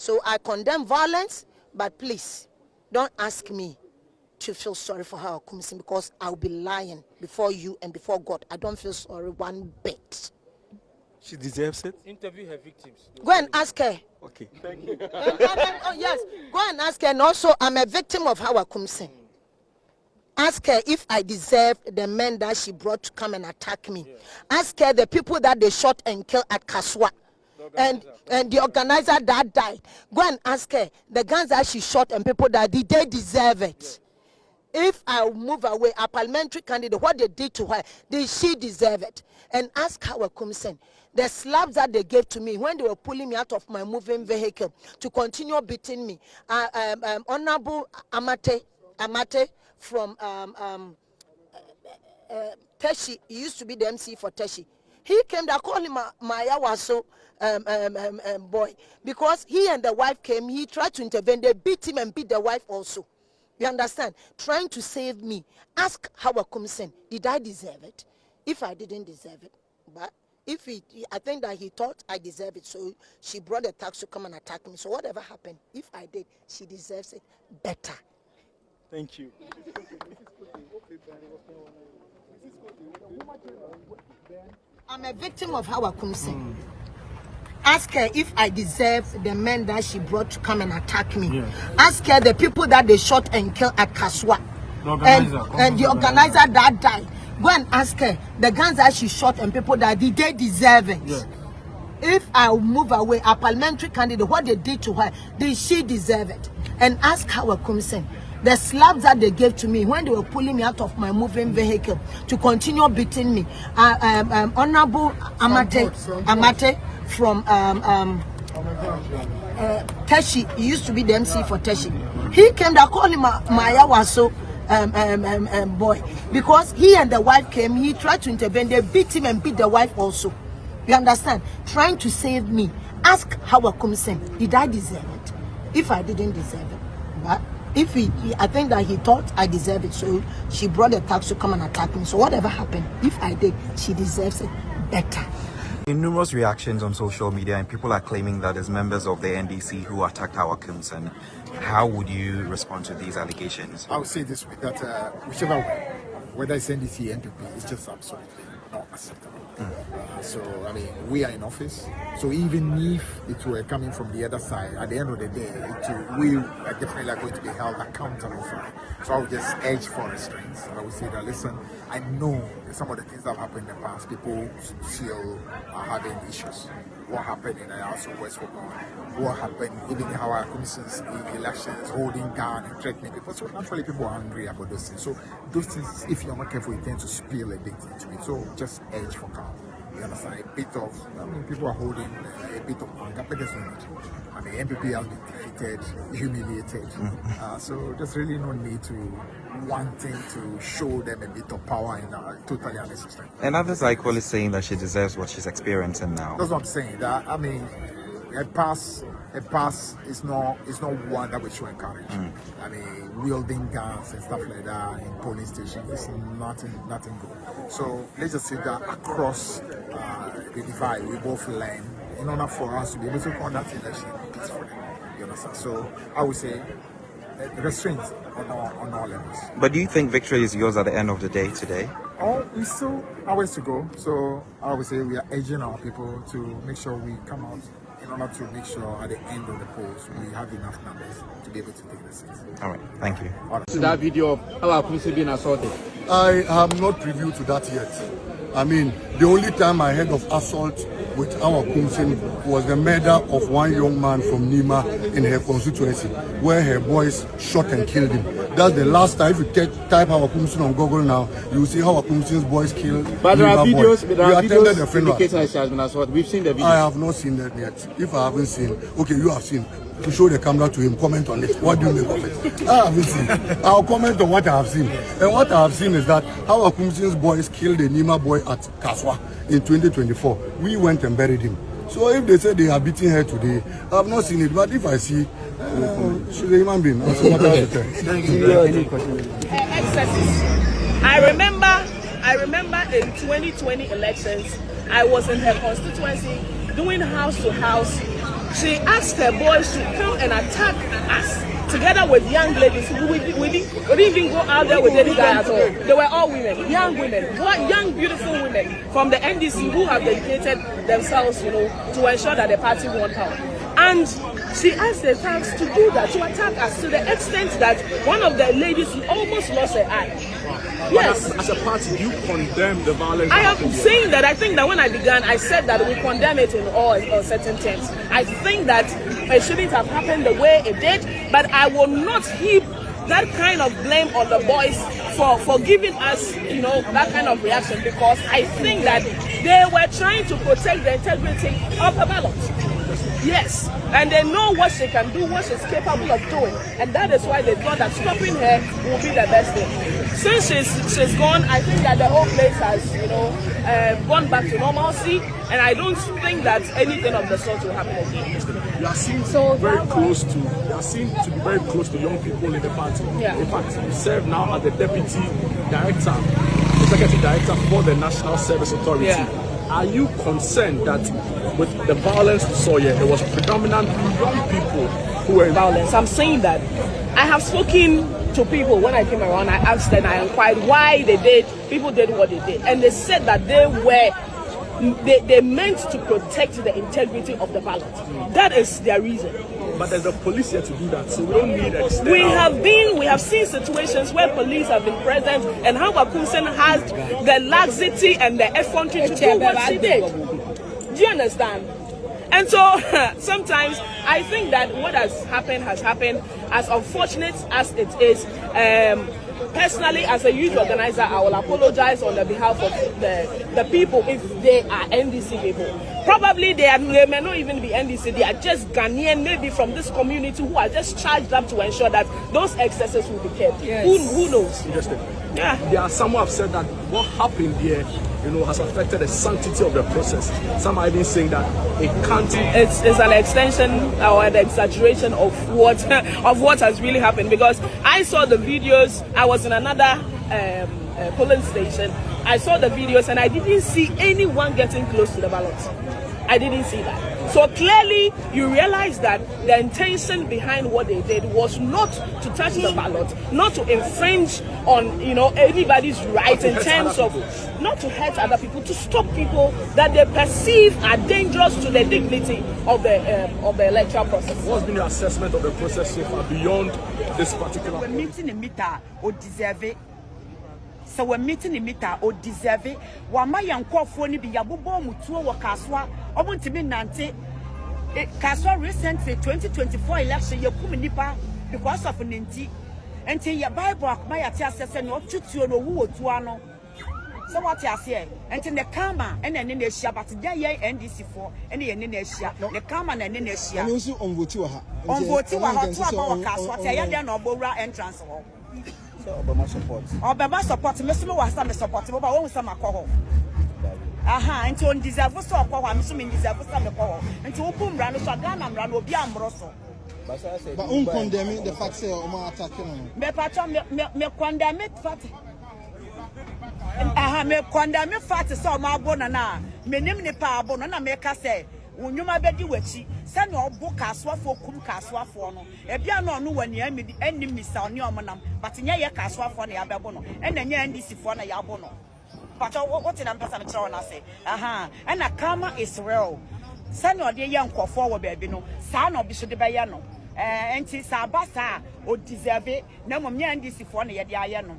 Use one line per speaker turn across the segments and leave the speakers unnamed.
So I condemn violence, but please don't ask me to feel sorry for Hawa Koomson, because I'll be lying before you and before God. I don't feel sorry one bit.
She deserves it.
Interview her victims.
Go and ask her.
Okay. Thank you.
Oh, yes. Go and ask her. And also, I'm a victim of Hawa Koomson. Ask her if I deserve the men that she brought to come and attack me. Yeah. Ask her the people that they shot and killed at Kaswa. And the organizer that died. Go and ask her the guns that she shot and people that did they deserve it? Yeah. If I move away, a parliamentary candidate, what they did to her, did she deserve it? And ask Hawa Koomson the slaps that they gave to me when they were pulling me out of my moving vehicle to continue beating me. Honorable Amate from Teshi, he used to be the MC for Teshi. He came there, called him my Yawaso boy, because he and the wife came. He tried to intervene. They beat him and beat the wife also. You understand? Trying to save me. Ask Hawa Koomson, did I deserve it? If I didn't deserve it, but if I think that he thought I deserve it, so she brought the Thùgs to come and attack me. So whatever happened, if I did, she deserves it better.
Thank you.
I'm a victim of Hawa Koomson. Ask her if I deserve the men that she brought to come and attack me. Yeah. Ask her the people that they shot and killed at Kaswa. And the organizer that died. Go and ask her the guns that she shot and people that did they deserve it? Yeah. If I move away, a parliamentary candidate, what they did to her, did she deserve it? And ask Hawa Koomson the slaps that they gave to me when they were pulling me out of my moving vehicle to continue beating me. Honorable Amate from Teshi, he used to be the MC for Teshi. He came there, called him my Yawaso boy, because he and the wife came. He tried to intervene. They beat him and beat the wife also. You understand? Trying to save me. Ask Hawa Koomson, did I deserve it? If I didn't deserve it, but if I think that he thought I deserve it, so she brought the Thùgs to come and attack me. So whatever happened, if I did, she deserves it better.
In numerous reactions on social media, and people are claiming that as members of the NDC who attacked Hawa Koomson, how would you respond to these allegations?
I would say this way, that whichever way, whether it's NDC or NPP, it's just absolutely not acceptable. So, I mean, we are in office, so even if it were coming from the other side, at the end of the day, we are definitely going to be held accountable for it. So I would just urge for restraints. I would say that, listen, I know some of the things that have happened in the past, people still are having issues. What happened in the House of West Football, what happened even in Hawa Koomson's elections, holding gun and threatening people. So naturally people are angry about those things. So those things, if you're not careful, you tend to spill a bit into it. So just edge for calm. You understand? A bit of, I mean, people are holding a bit of anger, but there's no need. I mean, MPP has been defeated, humiliated. So there's really no need to wanting to show them a bit of power in totally unnecessary.
And others are equally saying that she deserves what she's experiencing now.
That's what I'm saying. That, I mean, a pass is not one that we should encourage. I mean, wielding guns and stuff like that in polling stations is nothing good. So let's just say that across the divide, we both learn in order for us to be able to conduct election peacefully. You understand? So I would say restraints on all levels.
But do you think victory is yours at the end of the day today?
Oh, we still hours to go. So I would say we are urging our people to make sure we come out in order to make sure at the end of the polls we have enough numbers to be able to take the seats.
All right, thank you.
Right. That video of Hawa Koomson being assaulted.
I have not previewed to that yet. I mean, the only time I heard of assault with Hawa Koomson was the murder of one young man from Nima in her constituency, where her boys shot and killed him. That's the last time. If you type Hawa Koomson on Google now, you will see Hawa Koomson's boys killed.
But there are videos
indicating
she has been assaulted. We've seen the video.
I have not seen that yet. If I haven't seen, okay, you have seen. To show the camera to him, comment on it. What do you make of it? I haven't seen. I'll comment on what I have seen. And what I have seen is that Hawa Koomson's boys killed a Nima boy at Kaswa in 2024. We went and buried him. So if they say they are beating her today, I have not seen it. But if I see, she's a human being.
Excesses. I remember in 2020 elections, I was in her constituency doing house to house, she asked her boys to come and attack us together with young ladies. We didn't even go out there with any guy at all. They were all women, young women, young beautiful women from the NDC who have dedicated themselves, you know, to ensure that the party won power. And she asked the Thùgs to do that, to attack us, to the extent that one of the ladies almost lost her eye. Yes.
As a party, you condemn the violence.
I am saying that I think that when I began, I said that we condemn it in all certain terms. I think that it shouldn't have happened the way it did, but I will not heap that kind of blame on the boys for giving us, you know, that kind of reaction, because I think that they were trying to protect the integrity of the ballot. Yes, and they know what she can do, what she's capable of doing, and that is why they thought that stopping her will be the best thing. Since she's gone, I think that the whole place has, you know, gone back to normalcy, and I don't think that anything of the sort will happen again.
You are seen to be very close to young people in the party.
Yeah.
In fact, you serve now as the deputy director, executive director for the National Service Authority.
Yeah.
Are you concerned that with the violence we saw here, it was predominantly young people who were
violence? I'm saying that I have spoken to people when I came around. I asked and I inquired why people did what they did, and they said that they meant to protect the integrity of the ballot. That is their reason.
But there's a police here to do that, so we don't need external.
We have seen situations where police have been present, and Hawa Koomson has the laxity and the effrontery to do what she did. Do you understand? And so sometimes I think that what has happened, as unfortunate as it is. Personally, as a youth organizer, I will apologize on the behalf of the people if they are NDC people. Probably they may not even be NDC, they are just Ghanaian, maybe from this community, who are just charged up to ensure that those excesses will be kept. Yes. Who knows?
Interesting.
Yeah.
There are some who have said that what happened here, you know, has affected the sanctity of the process. Some are even saying that it can't.
It's an extension or an exaggeration of what has really happened, because I saw the videos. I was in another polling station. I saw the videos and I didn't see anyone getting close to the ballot. I didn't see that. So clearly, you realize that the intention behind what they did was not to touch the ballot, not to infringe on, you know, anybody's right in terms of not to hurt other people, to stop people that they perceive are dangerous to the dignity of the electoral process.
What's been your assessment of the process so far beyond this particular?
We're meeting a meter or deserve it. So we're meeting a meter or deserve it. Wama yankwa foni bi yabubo mutuo wa kaswa. Obuntimi nante. Kaswa recently 2024 election yekum nipa because of ninti. Enti ya Bible akuma ya tiasese no tutuo no wu otua no. So what you say? Enti ne kama ene ne na ehia but dey ye NDC for ene ye ne na ehia. Ne kama na ne na ehia.
Anu nso on vote wa ha.
On vote wa ha to aba wa kaswa te ya dey na obowura entrance ho.
Obama support.
Obama support. Me so me was me support. But won say makoho. Aha, nti on deserve so okoho, me so me deserve so me koho. Nti opu mra no so Ghana mra no obi amro so.
But on condemning the fact say Omo attacking.
Me patcho me condemn it fact. Aha, me condemn fact say Omo abona na. Me nim ni pa abona na me ka say Unyuma bedi wechi. Send your book as well for kum caswa for no. A piano no when you end Mr. on your manam, but in your caswa for the Ababono, and then you NDC for the Yabono. But what in Ambassador I say? Aha, and a karma is real. Send your dear young call forward, baby, no, son of Bishop de Bayano, and tis Abasa or deserve it. No more NDC for the Ayano.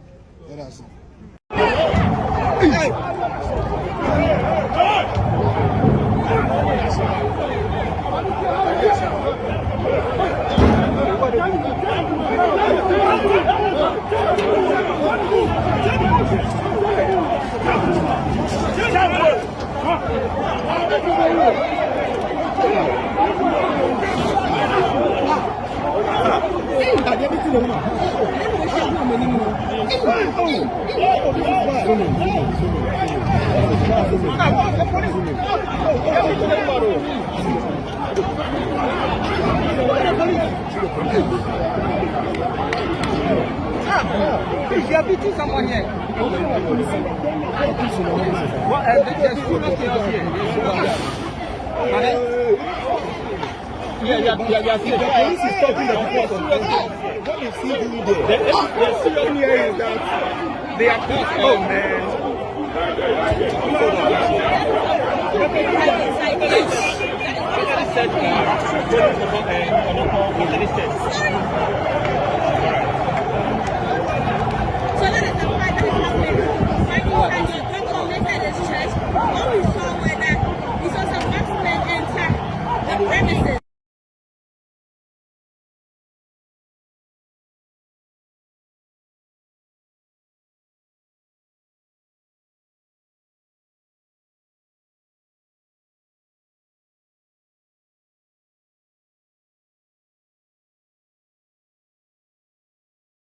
You are beating someone here. What? There's two here.
Yeah.
The police is stopping the people from entering. What is he doing there? The serious here is that they are caught. Oh man.